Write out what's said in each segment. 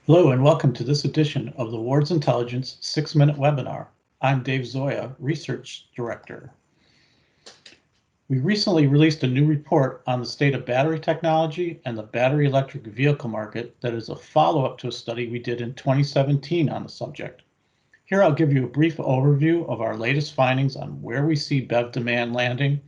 Hello and welcome to this edition of the Wards Intelligence 6-Minute Webinar. I'm Dave Zoya, Research Director. We recently released a new report on the state of battery technology and the battery electric vehicle market that is a follow-up to a study we did in 2017 on the subject. Here I'll give you a brief overview of our latest findings on where we see BEV demand landing,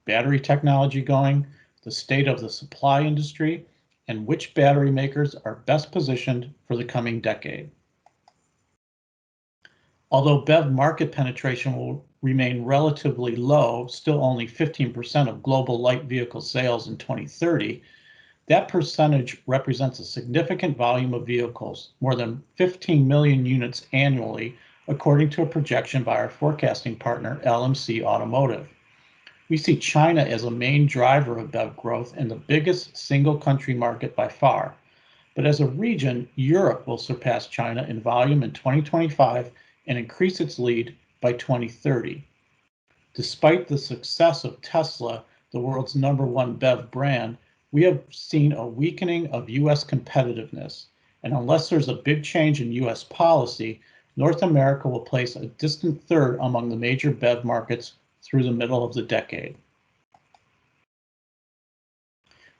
battery technology going, the state of the supply industry, and which battery makers are best positioned for the coming decade. Although BEV market penetration will remain relatively low, still only 15% of global light vehicle sales in 2030, that percentage represents a significant volume of vehicles, more than 15 million units annually, according to a projection by our forecasting partner, LMC Automotive. We see China as a main driver of BEV growth and the biggest single country market by far. But as a region, Europe will surpass China in volume in 2025 and increase its lead by 2030. Despite the success of Tesla, the world's #1 BEV brand, we have seen a weakening of US competitiveness. And unless there's a big change in US policy, North America will place a distant third among the major BEV markets through the middle of the decade.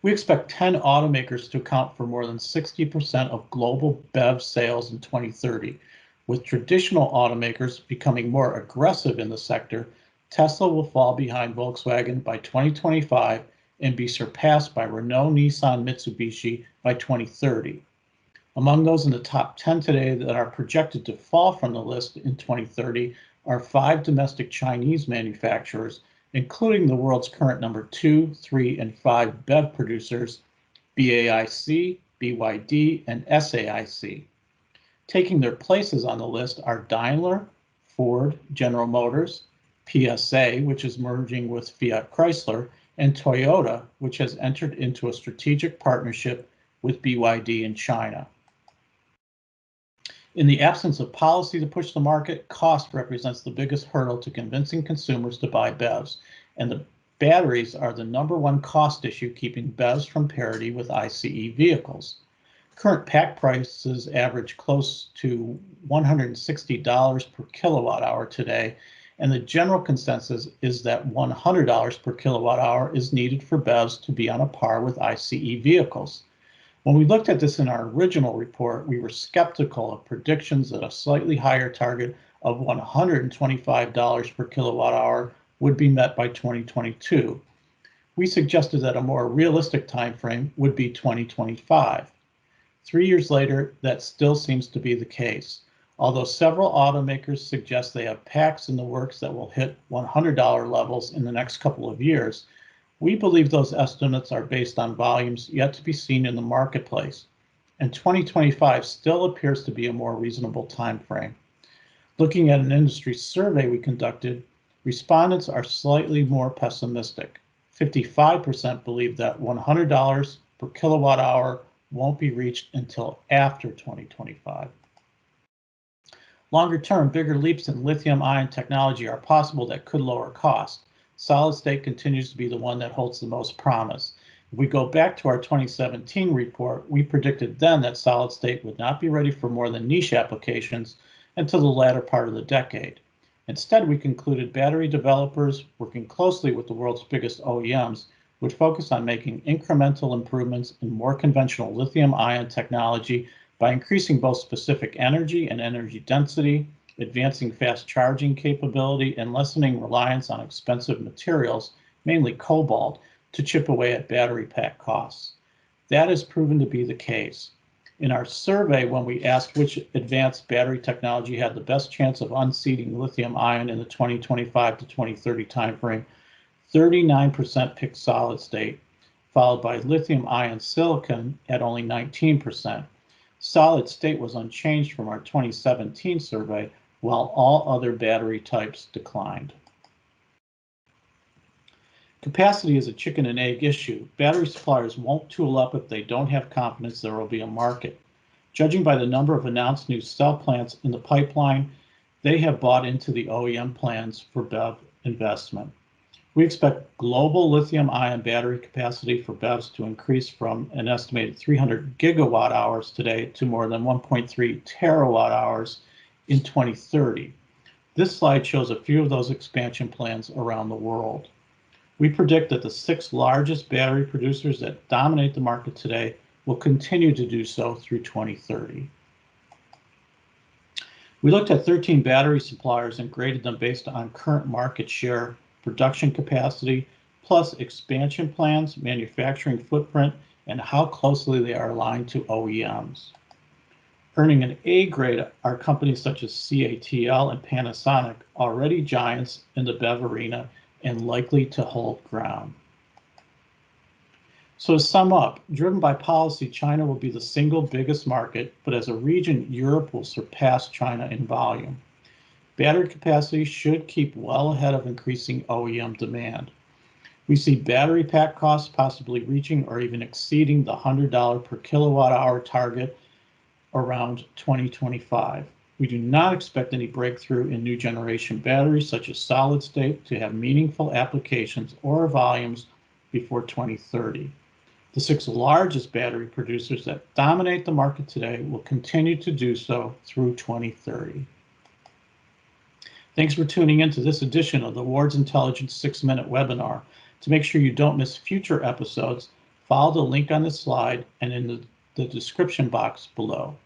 We expect 10 automakers to account for more than 60% of global BEV sales in 2030. With traditional automakers becoming more aggressive in the sector, Tesla will fall behind Volkswagen by 2025 and be surpassed by Renault, Nissan, Mitsubishi by 2030. Among those in the top 10 today that are projected to fall from the list in 2030 are 5 domestic Chinese manufacturers, including the world's current #2, 3, and 5 BEV producers, BAIC, BYD, and SAIC. Taking their places on the list are Daimler, Ford, General Motors, PSA, which is merging with Fiat Chrysler, and Toyota, which has entered into a strategic partnership with BYD in China. In the absence of policy to push the market, cost represents the biggest hurdle to convincing consumers to buy BEVs, and the batteries are the #1 cost issue keeping BEVs from parity with ICE vehicles. Current pack prices average close to $160 per kilowatt hour today, and the general consensus is that $100 per kilowatt hour is needed for BEVs to be on a par with ICE vehicles. When we looked at this in our original report, we were skeptical of predictions that a slightly higher target of $125 per kilowatt hour would be met by 2022. We suggested that a more realistic timeframe would be 2025. 3 years later, that still seems to be the case. Although several automakers suggest they have packs in the works that will hit $100 levels in the next couple of years, we believe those estimates are based on volumes yet to be seen in the marketplace, and 2025 still appears to be a more reasonable time frame. Looking at an industry survey we conducted, respondents are slightly more pessimistic. 55% believe that $100 per kilowatt hour won't be reached until after 2025. Longer term, bigger leaps in lithium-ion technology are possible that could lower costs. Solid state continues to be the one that holds the most promise. If we go back to our 2017 report, we predicted then that solid state would not be ready for more than niche applications until the latter part of the decade. Instead, we concluded battery developers working closely with the world's biggest OEMs would focus on making incremental improvements in more conventional lithium-ion technology by increasing both specific energy and energy density, advancing fast charging capability, and lessening reliance on expensive materials, mainly cobalt, to chip away at battery pack costs. That has proven to be the case. In our survey, when we asked which advanced battery technology had the best chance of unseating lithium-ion in the 2025 to 2030 timeframe, 39% picked solid state, followed by lithium-ion silicon at only 19%. Solid state was unchanged from our 2017 survey, while all other battery types declined. Capacity is a chicken and egg issue. Battery suppliers won't tool up if they don't have confidence there will be a market. Judging by the number of announced new cell plants in the pipeline, they have bought into the OEM plans for BEV investment. We expect global lithium-ion battery capacity for BEVs to increase from an estimated 300 gigawatt hours today to more than 1.3 terawatt hours in 2030. This slide shows a few of those expansion plans around the world. We predict that the 6 largest battery producers that dominate the market today will continue to do so through 2030. We looked at 13 battery suppliers and graded them based on current market share, production capacity, plus expansion plans, manufacturing footprint, and how closely they are aligned to OEMs. Earning an A grade are companies such as CATL and Panasonic, already giants in the BEV arena and likely to hold ground. So to sum up, driven by policy, China will be the single biggest market, but as a region, Europe will surpass China in volume. Battery capacity should keep well ahead of increasing OEM demand. We see battery pack costs possibly reaching or even exceeding the $100 per kilowatt hour target around 2025. We do not expect any breakthrough in new generation batteries such as solid state to have meaningful applications or volumes before 2030. The 6 largest battery producers that dominate the market today will continue to do so through 2030. Thanks for tuning in to this edition of the Ward's Intelligence 6-Minute Webinar. To make sure you don't miss future episodes, follow the link on this slide and in the description box below.